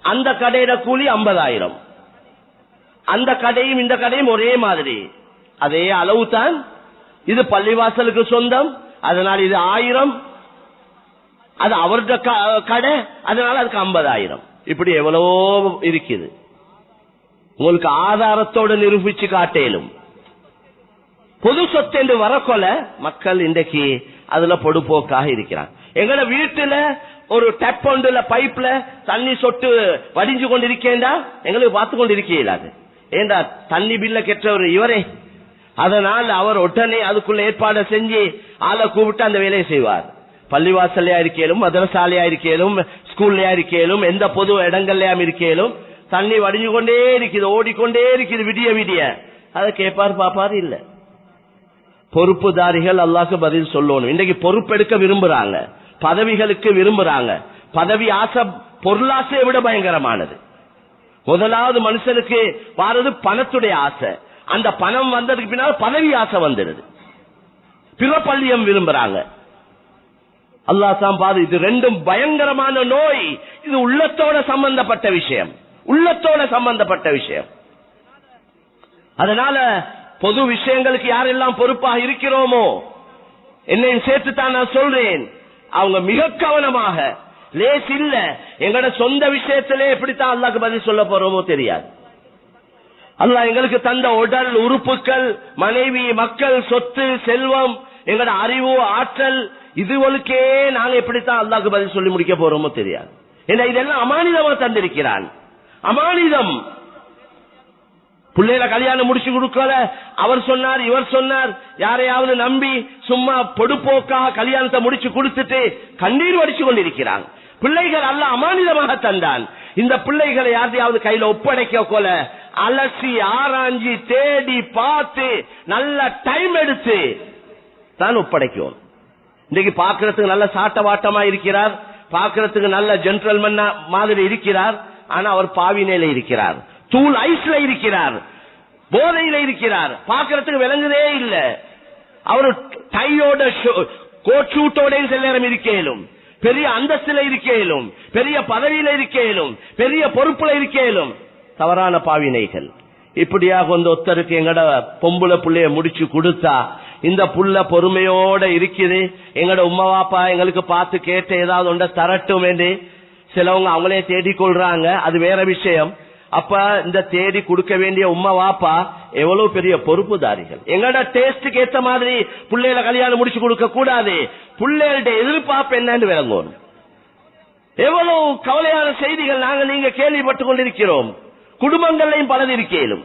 அந்த கடையிட கூலி 50,000. அந்த கடையும் இந்த கடையும் ஒரே மாதிரி, அதே அளவு தான். இது பள்ளிவாசலுக்கு சொந்தம், அதனால இது 1000. அது அவருடைய கடை, அதனால அதுக்கு 50,000. இப்படி எவ்வளவோ இருக்குது. உங்களுக்கு ஆதாரத்தோடு நிரூபிச்சு காட்டேலும். பொது சொத்து என்று வரக்கொல மக்கள் இன்றைக்கு அதுல பொடுப்போக்காக இருக்கிறாங்க. எங்கட வீட்டுல ஒரு டேப் ஒன்றுல பைப்ல தண்ணி சொட்டு வடிஞ்சு கொண்டிருக்கேன்டா எங்களுக்கு பார்த்து கொண்டிருக்கிறாது. ஏண்டா தண்ணி பில்ல கெட்டவர் இவரே. அதனால் அவர் உடனே அதுக்குள்ள ஏற்பாடு செஞ்சு ஆளை கூப்பிட்டு அந்த வேலையை செய்வார். பள்ளிவாசல்லையா இருக்கேலும், மதரசாலையா இருக்கேலும், ஸ்கூல்லையா இருக்கேலும், எந்த பொது இடங்கள்லயா இருக்கேலும் தண்ணி வடிஞ்சு கொண்டே இருக்குது, ஓடிக்கொண்டே இருக்குது விடிய விடிய. அதை கேட்பார் பாப்பாரு இல்ல. பொறுப்புதாரிகள் அல்லாஹ்க்கு பதில் சொல்லணும். இன்றைக்கு பொறுப்பெடுக்க விரும்புறாங்க, பதவிகளுக்கு விரும்புறாங்க. பதவி ஆசை பொருளாசையை விட பயங்கரமானது. முதலாவது மனுஷனுக்கு வாரது பணத்துடைய ஆசை. அந்த பணம் வந்ததுக்கு பின்னால் பதவி ஆசை வந்துடுது. பிறப்பள்ளியம் விரும்புறாங்க. அல்லாஹ் தான் பாது. இது ரெண்டும் பயங்கரமான நோய். இது உள்ளத்தோட சம்பந்தப்பட்ட விஷயம், உள்ளத்தோட சம்பந்தப்பட்ட விஷயம். அதனால பொது விஷயங்களுக்கு யாரெல்லாம் பொறுப்பாக இருக்கிறோமோ, என்னையும் சேர்த்து தான் நான் சொல்றேன், அவங்க மிக கவனமாக, லேஸ் இல்ல. எங்களோட சொந்த விஷயத்திலே எப்படித்தான் அல்லாஹ்க்கு பதில் சொல்ல போறோமோ தெரியாது. அல்லாஹ் எங்களுக்கு தந்த உடல் உறுப்புகள், மனைவி, மக்கள், சொத்து, செல்வம், எங்களோட அறிவு, ஆற்றல், இதுவளுக்கே நாங்க எப்படித்தான் அல்லாஹ்க்கு பதில் சொல்லி முடிக்க போறோமோ தெரியாது. ஏன்னா இதெல்லாம் அமானிதமா தந்திருக்கிறான். அமானிதம். பிள்ளைகளை கல்யாணம் முடிச்சு கொடுக்கல, அவர் சொன்னார் இவர் சொன்னார், யாரையாவது நம்பி சும்மா பொடுப்போக்காக கல்யாணத்தை முடிச்சு கொடுத்துட்டு கண்ணீர் வடிச்சு கொண்டிருக்கிறாங்க. பிள்ளைகள் அல்லாஹ் அமானிதமாக தந்தான். இந்த பிள்ளைகளை யாரையாவது கையில ஒப்படைக்க கொல அலசி ஆராய்ஞ்சி தேடி பார்த்து நல்ல டைம் எடுத்து தான் ஒப்படைக்கும். இன்னைக்கு பாக்குறதுக்கு நல்ல சாட்டவாட்டமா இருக்கிறார், பாக்குறதுக்கு நல்ல ஜென்டல்மேன் மாதிரி இருக்கிறார். ஆனா அவர் பாவினையில இருக்கிறார், தூள் ஐஸ்ல இருக்கிறார், போதையில இருக்கிறார். பாக்குறதுக்கு விளங்குதே இல்ல. அவர் டையோட கோட் ஷூட்டோட சில நேரம் இருக்கேலும், பெரிய அந்தஸ்துல இருக்கேலும், பெரிய பதவியில இருக்கேலும், பெரிய பொறுப்புல இருக்கேலும். தவறான பாவினைகள். இப்படியாக ஒருத்தருக்கு எங்கட பொம்புல புள்ளைய முடிச்சு கொடுத்தா இந்த புள்ள பொறுமையோட இருக்குது, எங்கட உம்மா வாப்பா எங்களுக்கு பார்த்து கேட்டு ஏதாவது ஒன்றை தரட்டும் என்று சிலவங்க அவங்களே தேடிக்கொள்றாங்க. அது வேற விஷயம். அப்ப இந்த தேடி கொடுக்க வேண்டிய உம்மா வாப்பா எவ்வளவு பெரிய பொறுப்புதாரிகள். எங்கட டேஸ்டுக்கு ஏத்த மாதிரி பிள்ளைகளை கல்யாணம் முடிச்சு கொடுக்க கூடாது. பிள்ளைகளுடைய எதிர்பார்ப்பு என்னன்னு விளங்கும். எவ்வளவு கவலையான செய்திகள் நாங்கள் நீங்க கேள்விப்பட்டுக் கொண்டிருக்கிறோம். குடும்பங்களையும் பலது இருக்கேனும்.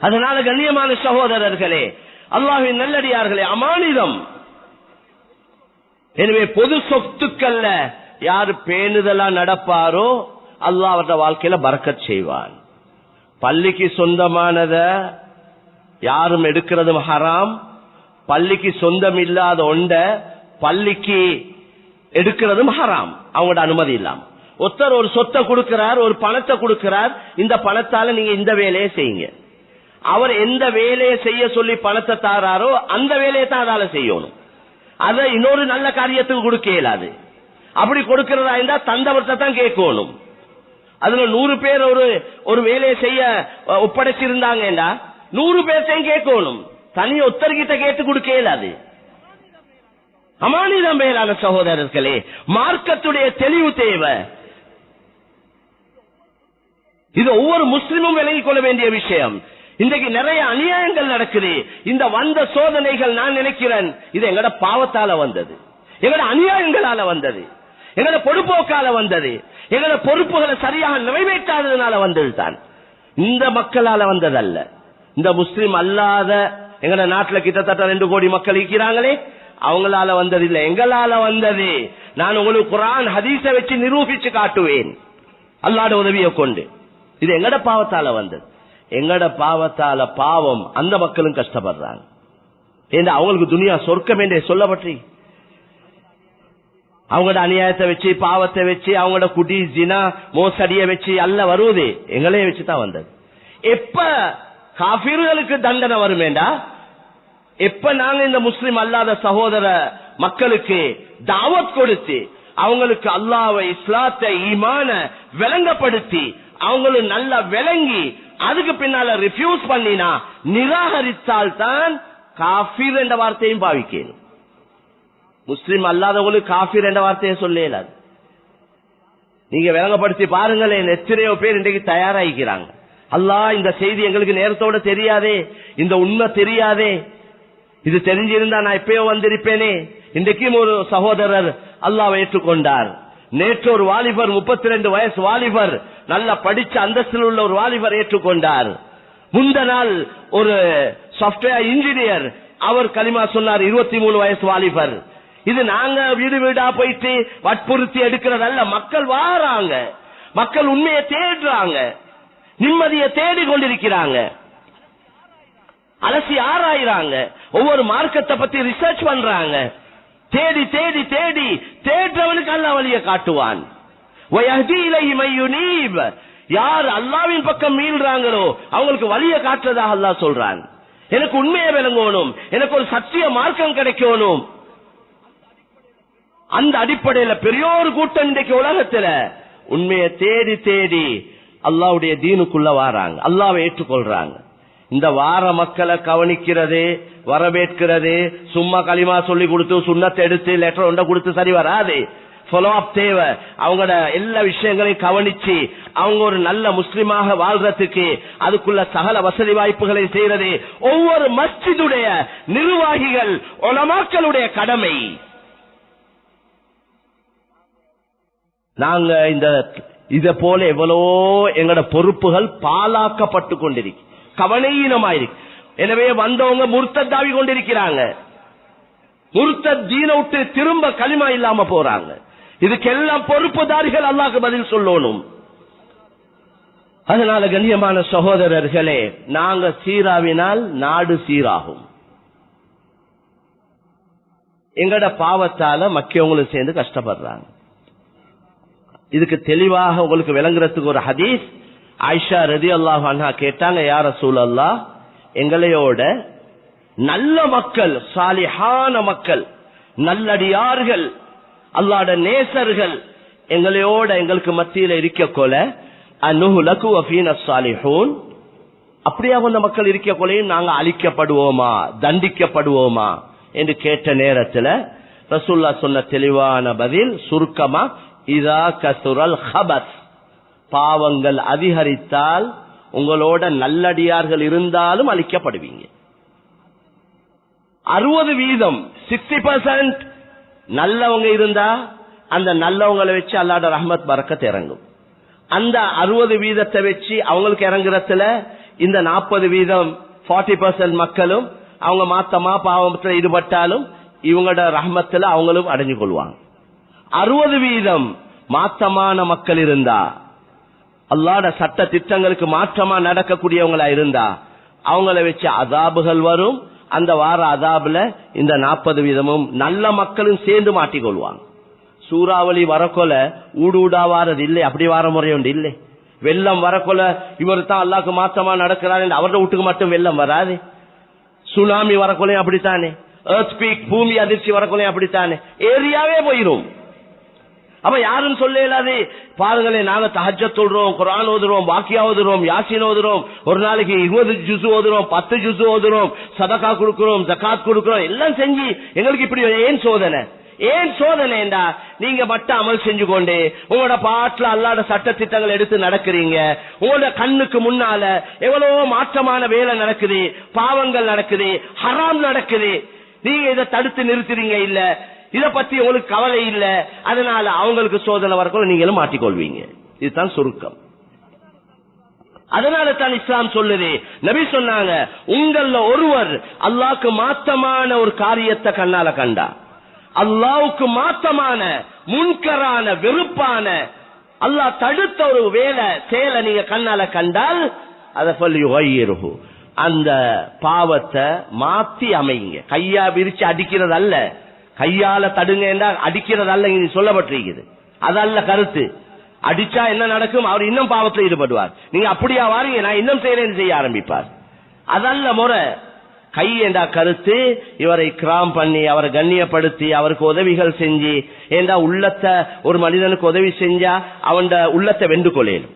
அதனால கண்ணியமான சகோதரர்களே, அல்லாஹ்வின் நல்லடியார்களே, அமானிதம். எனவே பொது சொத்துக்கள்ல யாரு பேணுதலா நடப்பாரோ அல்லாஹ் அவருடைய வாழ்க்கையில பரக்கத் செய்வான். பள்ளிக்கு சொந்தமானத யாரும் எடுக்கிறதும் ஹராம். பள்ளிக்கு சொந்தம் இல்லாத ஒண்ட பள்ளிக்கு எடுக்கிறதும் ஹராம், அவங்களோட அனுமதி இல்லாம. ஒருத்தர் ஒரு சொத்தை கொடுக்கிறார், ஒரு பணத்தை கொடுக்கிறார், இந்த பணத்தால நீங்க இந்த வேலையை செய்யுங்க. அவர் எந்த வேலையை செய்ய சொல்லி பணத்தை தாராரோ அந்த வேலையை தான் அதால செய்யணும். அதை இன்னொரு நல்ல காரியத்துக்கு கொடுக்க இயலாது. அப்படி கொடுக்கிறதா இருந்தா தந்தவர்த்தை தான் கேட்கணும். அதுல 100 பேர் ஒரு வேலையை செய்ய ஒப்படைச்சிருந்தாங்கன்னா 100 பேர்த்தையும் கேட்கணும். தனி ஒத்தர்கிட்ட கேட்டு கொடுக்க இயலாது. அமானிதம் மேலான சகோதரர்களே, மார்க்கத்துடைய தெளிவு தேவை. இது ஒவ்வொரு முஸ்லிமும் விலகிக் கொள்ள வேண்டிய விஷயம். இன்றைக்கு நிறைய அநியாயங்கள் நடக்குது. இந்த வந்த சோதனைகள் நான் நினைக்கிறேன் இது எங்கட பாவத்தால வந்தது, எங்கட அநியாயங்களால வந்தது, எங்கட பொறுப்போக்கால வந்தது, எங்கட பொறுப்புகளை சரியாக நிறைவேற்றாததுனால வந்தது தான். இந்த மக்களால வந்ததல்ல. இந்த முஸ்லிம் அல்லாத எங்கட நாட்டுல கிட்டத்தட்ட 2 கோடி மக்கள் இருக்கிறாங்களே, அவங்களால வந்தது இல்ல, எங்களால வந்தது. நான் உங்களுக்கு குர்ஆன் ஹதீஸை வச்சு நிரூபிச்சு காட்டுவேன் அல்லாஹ்வுடைய உதவியை கொண்டு. இது எங்கட பாவத்தால வந்தது. எங்கட பாவத்தால பாவம் அந்த மக்களும் கஷ்டப்படுறாங்க. ஏன்னா அவங்களுக்கு துனியா சொர்க்கம் என்றே சொல்லப்பட்டு அவங்களோட அநியாயத்தை வச்சு பாவத்தை வச்சு அவங்களோட குடி ஜினா மோசடியை வச்சு அல்ல வருவது எங்களே வச்சுதான் வந்தது. எப்ப காபிர்களுக்கு தண்டனை வருமேண்டா, எப்ப நாங்க இந்த முஸ்லிம் அல்லாத சகோதர மக்களுக்கு தாவத் கொடுத்து அவங்களுக்கு அல்லாஹ்வை இஸ்லாத்தை ஈமான விளங்கப்படுத்தி அவங்களும் நல்லா விளங்கி அதுக்கு பின்னால ரிஃப்யூஸ் பண்ணினா நிராகரித்தால் தான் காஃபிர் என்ற வார்த்தையும் பாவிக்கணும். முஸ்லிம் அல்லாதவங்களுக்கு காஃபிர் என்ற வார்த்தையை சொல்ல இயலாது. நீங்க விளங்கப்படுத்தி பாருங்களேன், எத்தனையோ பேர் இன்றைக்கு தயாராகிக்கிறாங்க. அல்லாஹ் இந்த செய்தி எங்களுக்கு நேரத்தோட தெரியாதே, இந்த உண்மை தெரியாதே, இது தெரிஞ்சிருந்தா நான் எப்பயோ வந்திருப்பேனே. இன்றைக்கும் ஒரு சகோதரர் அல்லாஹ்வை ஏற்றுக்கொண்டார். நேற்று ஒரு வாலிபர் 32 வயசு வாலிபர், நல்ல படிச்ச அந்தஸ்தில் உள்ள ஒரு வாலிபர் ஏற்றுக்கொண்டார். முந்த நாள் ஒரு சாப்ட்வேர் இன்ஜினியர் அவர் கலிமா சொன்னார், 23 வயசு வாலிபர். இது நாங்க வீடு வீடா போயிட்டு வற்புறுத்தி எடுக்கிறதல்ல. மக்கள் வாராங்க, மக்கள் உண்மையை தேடுறாங்க, நிம்மதியை தேடி கொண்டிருக்கிறாங்க, அலசி ஆராயிறாங்க, ஒவ்வொரு மார்க்கத்தை பத்தி ரிசர்ச் பண்றாங்க. தேடி தேடி தேடி தேடுறவனுக்கு அல்லாஹ் வழியை காட்டுவான். யார் அல்லாஹ்வின் பக்கம் மீள்றாங்களோ அவங்களுக்கு வழியை காட்டுறதாக அல்லாஹ் சொல்றான். எனக்கு உண்மையை விளங்கணும், எனக்கு ஒரு சத்திய மார்க்கம் கிடைக்கணும். அந்த அடிப்படையில பெரிய ஒரு கூட்டம் இன்றைக்கு உலகத்துல உண்மையை தேடி தேடி அல்லாஹ்வுடைய தீனுக்குள்ள வாராங்க, அல்லாஹ்வை ஏற்றுக்கொள்றாங்க. இந்த வார மக்களை கவனிக்கிறது, வரவேற்கிறது, சும்மா களிமா சொல்லி கொடுத்து சுண்ணத்தை எடுத்து லெட்டர் ஒன்றை கொடுத்து சரி வராது. ஃபாலோ அப் தேவை. அவங்களோட எல்லா விஷயங்களையும் கவனிச்சு அவங்க ஒரு நல்ல முஸ்லிமாக வாழ்றதுக்கு அதுக்குள்ள சகல வசதி வாய்ப்புகளை செய்யறது ஒவ்வொரு மஸ்ஜிதுடைய நிர்வாகிகள் உலமாக்களுடைய கடமை. நாங்க இத போல எவ்வளவோ எங்களோட பொறுப்புகள் பாலாக்கப்பட்டு கொண்டிருக்கு, கவனீனமாயிருக்கு. எனவே வந்தவங்க முர்த்தத்தாவி கொண்டிருக்கிறாங்க, முர்த்தத் தீனை விட்டு திரும்ப களிமா இல்லாம போறாங்க. இதுக்கெல்லாம் பொறுப்புதாரிகள் அல்லாஹ்க்கு பதில் சொல்லணும். அதனால கண்ணியமான சகோதரர்களே, நாங்க சீராவினால் நாடு சீராகும். எங்கட பாவத்தால மக்கியவங்களும் சேர்ந்து கஷ்டப்படுறாங்க. இதுக்கு தெளிவாக உங்களுக்கு விளங்குறதுக்கு ஒரு ஹதீஸ். ஆயிஷா ரலியல்லாஹு அன்ஹா கேட்டாங்க, யா ரசூலல்லாஹ், எங்களையோட நல்ல மக்கள், சாலிஹான மக்கள், நல்லடியார்கள், அல்லாஹ்வுடைய நேசர்கள் எங்களையோட எங்களுக்கு மத்தியில இருக்க கொல அனுஹுலகு வஃபீன ஸாலிஹூன், அப்படியே அந்த மக்கள் இருக்க கொலையும் நாங்க அழிக்கப்படுவோமா, தண்டிக்கப்படுவோமா என்று கேட்ட நேரத்தில் ரசூலுல்லாஹ் சொன்ன தெளிவான பதில் சுருக்கமா, இதா கசுரல் ஹபஸ், பாவங்கள் அதிகரித்தால் உங்களோட நல்லடியார்கள் இருந்தாலும் அழிக்கப்படுவீங்க. 60% 60% நல்லவங்க இருந்தா அந்த நல்லவங்களை வச்சு அல்லாஹ்வுடைய ரஹ்மத் பரக்கத் இறங்கும். அந்த 60% வச்சு அவங்களுக்கு இறங்குறதுல இந்த 40% 40% மக்களும் அவங்க மாத்தமா பாவத்துல ஈடுபட்டாலும் இவங்களோட ரஹ்மத்துல அவங்களும் அடைஞ்சு கொள்வாங்க. 60% மாத்தமான மக்கள் இருந்தா, அல்லாஹ்வுடைய சட்ட திட்டங்களுக்கு மாற்றமா நடக்கக்கூடியவங்களா இருந்தா அவங்கள வச்சு அதாபுகள் வரும். அந்த வார அதாபுல இந்த 40% நல்ல மக்களும் சேர்ந்து மாட்டிக்கொள்வாங்க. சூறாவளி வரக்கொல ஊடா வாரது இல்லை, அப்படி வார முறை உண்டு இல்லை. வெள்ளம் வரக்கொல இவர் தான் அல்லாஹ்க்கு மாற்றமா நடக்கிறார் என்று அவரோட வீட்டுக்கு மட்டும் வெள்ளம் வராது. சுனாமி வரக்கொலையும் அப்படித்தானே, எர்த்குவேக் பூமி அதிர்ச்சி வரக்கொலையும் அப்படித்தானே, ஏரியாவே போயிரும். அப்ப யாரும் சொல்ல இயலாது. பாருங்களேன், நாங்க தஹஜ்ஜத் சொல்றோம், குர்ஆன் ஓதுறோம், வாக்கியா ஓதுறோம், யாசீன் ஓதுறோம், ஒரு நாளைக்கு 20 ஜுஸு ஓதுறோம், 10 ஜுஸு ஓதுறோம், சதகா கொடுக்கிறோம், ஜகாத் கொடுக்கிறோம், எல்லாம் செஞ்சு எங்களுக்கு இப்படி ஏன் சோதனை? ஏன் சோதனைண்டா நீங்க மட்டும் அமல் செஞ்சு கொண்டு உங்களோட பாட்டுல அல்லாஹ்வுடைய சட்ட திட்டங்கள் எடுத்து நடக்கிறீங்க. உங்களோட கண்ணுக்கு முன்னால எவ்வளவோ மாற்றமான வேலை நடக்குது, பாவங்கள் நடக்குது, ஹராம் நடக்குது. நீங்க இதை தடுத்து நிறுத்துறீங்க இல்ல, இத பத்தி உங்களுக்கு கவலை இல்ல. அதனால அவங்களுக்கு சோதனை வரக்குள்ள நீங்களும் மாட்டிக்கொள்வீங்க. இதுதான் சுருக்கம். அதனால தான் இஸ்லாம் சொல்லுது, நபி சொன்னாங்க, உங்கள ஒருவர் அல்லாஹ்க்கு மாத்தமான ஒரு காரியத்தை கண்ணால கண்டா, அல்லாஹ்வுக்கு மாத்தமான முன்கரான வெறுப்பான அல்லாஹ் தடுத்த ஒரு வேலை செயலை நீங்க கண்ணால கண்டால் அதை சொல்லிருஹு, அந்த பாவத்தை மாத்தி அமைங்க. கையா விரிச்சு அடிக்கிறது அல்ல, கையால தடுங்க என்றால் அடிக்கிறது அல்ல இங்க சொல்லப்பட்டிருக்கிறது. அதல்ல கருத்து. அடிச்சா என்ன நடக்கும்? அவர் இன்னும் பாவத்தில் ஈடுபடுவார். நீங்க அப்படியா வாரீங்க, நான் இன்னும் செய்யறேன்னு செய்ய ஆரம்பிப்பார். அதல்ல முறை. கை என்ற கருத்து இவரை கிராம் பண்ணி அவரை கண்ணியப்படுத்தி அவருக்கு உதவிகள் செஞ்சு, ஏண்டா உள்ளத்தை ஒரு மனிதனுக்கு உதவி செஞ்சா அவன் உள்ளத்தை வென்று கொள்ளேனும்.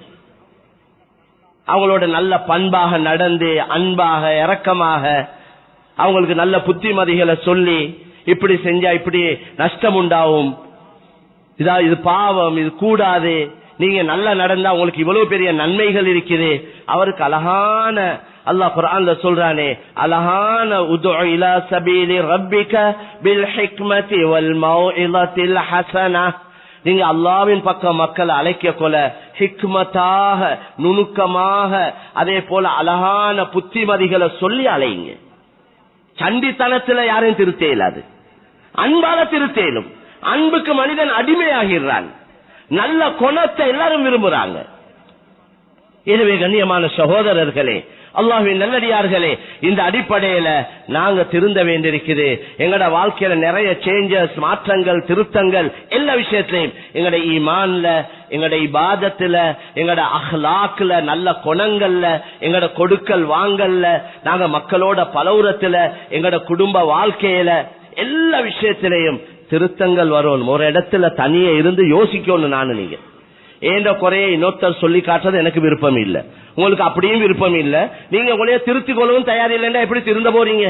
அவங்களோட நல்ல பண்பாக நடந்து அன்பாக இரக்கமாக அவங்களுக்கு நல்ல புத்திமதிகளை சொல்லி, இப்படி செஞ்சா இப்படி நஷ்டம் உண்டாகும், இது பாவம், இது கூடாது, நீங்க நல்லா நடந்தா உங்களுக்கு இவ்வளவு பெரிய நன்மைகள் இருக்குது. அவருக்கு அழகான அல்லாஹ் குர்ஆன்ல சொல்றானே, அழகான உது இலா சபீலி ரப்பிக பில் ஹிக்மதி வல் மௌஇலத்தில் ஹஸனா, நீங்க அல்லாஹ்வின் பக்கம் மக்களை அழைக்க கொள்ள ஹிக்மத்தாக நுணுக்கமாக அதே போல அழகான புத்திமதிகளை சொல்லி அழைங்க. சண்டித்தனத்துல யாரையும் திருத்த இயலாது, அன்பால திருத்தேனும். அன்புக்கு மனிதன் அடிமையாகிறான். நல்ல குணத்தை எல்லாரும் விரும்புறாங்க. எனவே கண்ணியமான சகோதரர்களே, அல்லாஹ்வின் நல்லடியார்களே, இந்த அடிப்படையில நாங்க திருந்த வேண்டியிருக்குது. எங்கட வாழ்க்கையில நிறைய சேஞ்சஸ், மாற்றங்கள், திருத்தங்கள் எல்லா விஷயத்திலையும், எங்கட ஈமான்ல, எங்கட இபாதத்துல, எங்கட அஹ்லாக்ல, நல்ல குணங்கள்ல, எங்கட கொடுக்கல் வாங்கல்ல, நாங்க மக்களோட பலவுரத்துல, எங்கட குடும்ப வாழ்க்கையில எல்லா விஷயத்திலையும் திருத்தங்கள் வரும். ஒரு இடத்துல தனியே இருந்து யோசிக்கணும். நானு நீங்க ஏண்ட குறைய இன்னொருத்தர் சொல்லி காட்டுறது எனக்கு விருப்பம் இல்ல, உங்களுக்கு அப்படியும் விருப்பம் இல்ல. நீங்க உங்களைய திருத்திக் கொள்ளவும் தயார் இல்லைன்னா எப்படி திருந்த போறீங்க?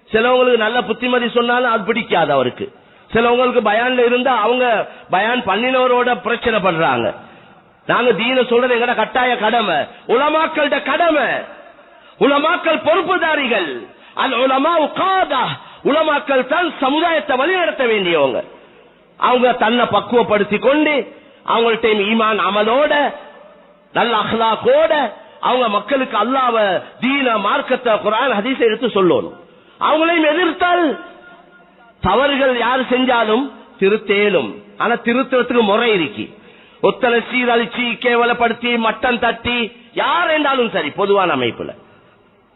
சிலவங்களுக்கு நல்ல புத்திமதி சொன்னாலும் அது பிடிக்காது அவருக்கு. சிலவங்களுக்கு பயான்ல இருந்தா அவங்க பயான் பண்ணினவரோட பிரச்சனை பண்றாங்க. நாங்க தீன சொல்றது எங்கட கட்டாய கடமை, உலமாக்களோட கடமை. உலமாக்கள் பொறுப்புதாரிகள். அல் உலமா உகாதா, உலமாக்கள் தான் சமுதாயத்தை வழிநடத்த வேண்டியவங்க. அவங்க தன்னை பக்குவப்படுத்தி கொண்டு அவங்கள்ட்ட ஈமான் அமலோட நல்ல அஹ்லாக்கோட அவங்க மக்களுக்கு அல்லாஹ்வ தீன மார்க்கத்தை குர்ஆன் ஹதீஸை எடுத்து சொல்லணும். அவங்களையும் எதிர்த்தால் தவறுகள் யார் செஞ்சாலும் திருத்தேலும். ஆனா திருத்துறதுக்கு முறை இருக்கு. ஒத்தனை சீரழிச்சு கேவலப்படுத்தி மட்டம் தட்டி யார் என்றாலும் சரி பொதுவான அமைப்புல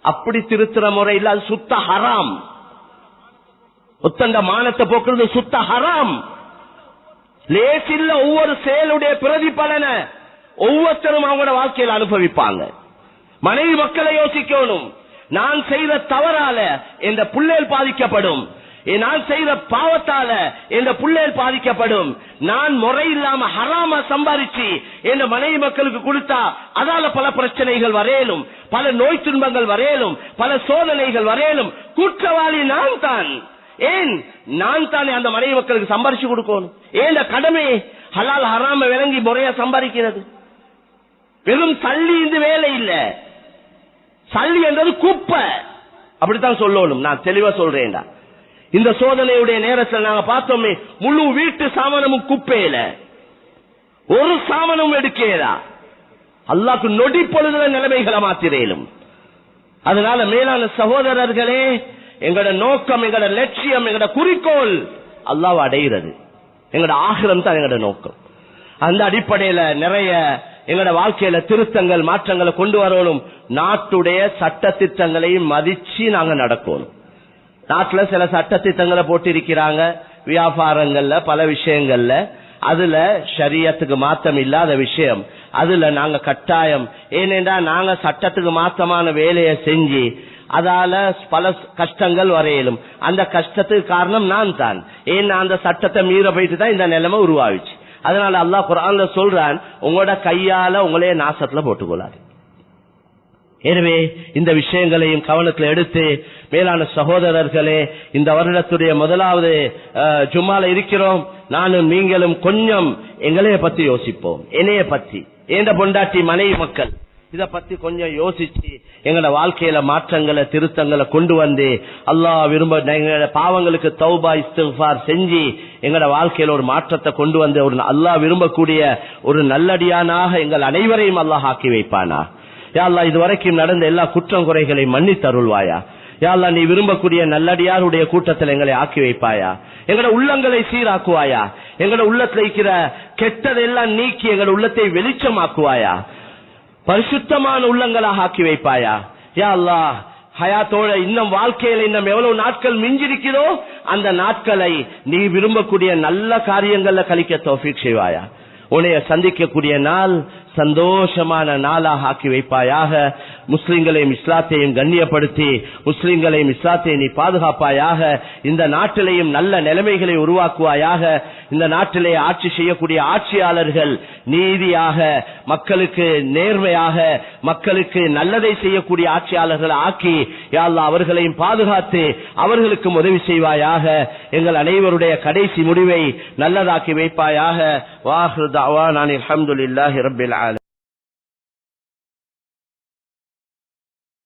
அப்படி திருத்துற முறையில் அது சுத்த ஹராம். ஒத்தண்ட மானத்தை போக்குறது சுத்த ஹராம். லேசில்ல ஒவ்வொரு செயலுடைய பிரதிபலனை ஒவ்வொருத்தரும் அவங்களோட வாழ்க்கையில் அனுபவிப்பாங்க. மனைவி மக்களை யோசிக்கணும். நான் செய்த தவறால இந்த புள்ளைகள் பாதிக்கப்படும், நான் செய்த பாவத்தால இந்த புள்ளைகள் பாதிக்கப்படும். நான் முறை இல்லாம ஹராம சம்பாதிச்சு என் மனைவி மக்களுக்கு கொடுத்தா அதால பல பிரச்சனைகள் வரையலும், பல நோய் துன்பங்கள் வரையலும், பல சோதனைகள் வரையலும். குற்றவாளி நான் தான். ஏன் நான் தானே அந்த மனைவி மக்களுக்கு சம்பாதிச்சு கொடுக்கணும். ஏன் கடமை ஹலால் ஹராம விளங்கி முறையா சம்பாதிக்கிறது. வெறும் சல்லி இந்த வேலை இல்ல, சல்லி என்றது குப்பை, அப்படித்தான் சொல்லணும். நான் தெளிவா சொல்றேன்டா. இந்த சோதனையுடைய நேரத்தில் நாங்க பார்த்தோமே, முழு வீட்டு சாமானமும் குப்பையில, ஒரு சாமானும் எடுக்கிறா. அல்லாஹ்க்கு நொடி பொழுதுல நிலைமைகளை மாத்திரேலும். அதனால மேலான சகோதரர்களே, எங்களோட நோக்கம், எங்களோட லட்சியம், எங்களோட குறிக்கோள் அல்லாஹ்வை அடைகிறது. எங்களோட ஆகிரம் தான் எங்களோட நோக்கம். அந்த அடிப்படையில நிறைய எங்களோட வாழ்க்கையில திருத்தங்கள் மாற்றங்களை கொண்டு வரணும். நாட்டுடைய சட்ட திட்டங்களையும் மதிச்சு நாங்க நடக்கணும். நாட்டுல சில சட்ட திட்டங்களை போட்டிருக்கிறாங்க வியாபாரங்கள்ல பல விஷயங்கள்ல. அதுல ஷரியத்துக்கு மாற்றம் இல்லாத விஷயம், அதுல நாங்க கட்டாயம், ஏனென்றா நாங்க சட்டத்துக்கு மாற்றமான வேலையை செஞ்சு அதால பல கஷ்டங்கள் வரையிலும். அந்த கஷ்டத்துக்கு காரணம் நான் தான். ஏன்னா அந்த சட்டத்தை மீற போயிட்டு தான் இந்த நிலைமை உருவாவிச்சு. அதனால அல்லாஹ் குர்ஆன்ல சொல்றான், உங்களோட கையால உங்களே நாசத்துல போட்டுக்கொள்ளாது. எனவே இந்த விஷயங்களையும் கவனத்தில் எடுத்து மேலான சகோதரர்களே, இந்த வருடத்துடைய முதலாவது ஜும்மால இருக்கிறோம். நானும் நீங்களும் கொஞ்சம் எங்களைய பத்தி யோசிப்போம். என்னைய பத்தி, ஏண்ட பொண்டாட்டி மனைவி மக்கள், இத பத்தி கொஞ்சம் யோசிச்சு எங்களோட வாழ்க்கையில மாற்றங்களை திருத்தங்களை கொண்டு வந்து அல்லாஹ் விரும்ப எங்களோட பாவங்களுக்கு தௌபா இஸ்திக்ஃபார் செஞ்சு எங்களோட வாழ்க்கையில ஒரு மாற்றத்தை கொண்டு வந்து ஒரு அல்லாஹ் விரும்பக்கூடிய ஒரு நல்லடியானாக எங்கள் அனைவரையும் அல்லாஹ் ஆக்கி வைப்பானா. யா அல்லாஹ் இதுவரைக்கும் நடந்த எல்லா குற்றம் குறைகளை மன்னித்தருள்வாயா. யா அல்லாஹ் நீ விரும்பக்கூடிய நல்லடியாருடைய கூட்டத்தில் எங்களை ஆக்கி வைப்பாயா. எங்களோட உள்ளங்களை சீராக்குவாயா. எங்களோட உள்ளத்தில் இருக்கிற கெட்டதெல்லாம் நீக்கி எங்களோட உள்ளத்தை வெளிச்சமாக்குவாயா. பரிசுத்தமான உள்ளங்களாக ஆக்கி வைப்பாயா. யா அல்லாஹ் ஹயாத்தோட இன்னும் வாழ்க்கையில இன்னும் எவ்வளவு நாட்கள் மிஞ்சிருக்கிறோ அந்த நாட்களை நீ விரும்பக்கூடிய நல்ல காரியங்கள்ல கழிக்க தௌஃபீக் செய்வாயா. உன்னைய சந்திக்கக்கூடிய நாள் சந்தோஷமான நாளாக ஆக்கி வைப்பாயாக. முஸ்லிம்களையும் இஸ்லாத்தையும் கண்ணியப்படுத்தி முஸ்லிம்களையும் இஸ்லாத்தையும் நீ பாதுகாப்பாயாக. இந்த நாட்டிலேயும் நல்ல நிலைமைகளை உருவாக்குவாயாக. இந்த நாட்டிலே ஆட்சி செய்யக்கூடிய ஆட்சியாளர்கள் நீதியாக, மக்களுக்கு நேர்மையாக, மக்களுக்கு நல்லதை செய்யக்கூடிய ஆட்சியாளர்கள் ஆக்கி யா அல்லாஹ் அவர்களையும் பாதுகாத்து அவர்களுக்கும் உதவி செய்வாயாக. எங்கள் அனைவருடைய கடைசி முடிவை நல்லதாக்கி வைப்பாயாக. வாஹிரு தஅவானா அல்ஹம்துலில்லாஹி ரப்பில் ஆலமீன்.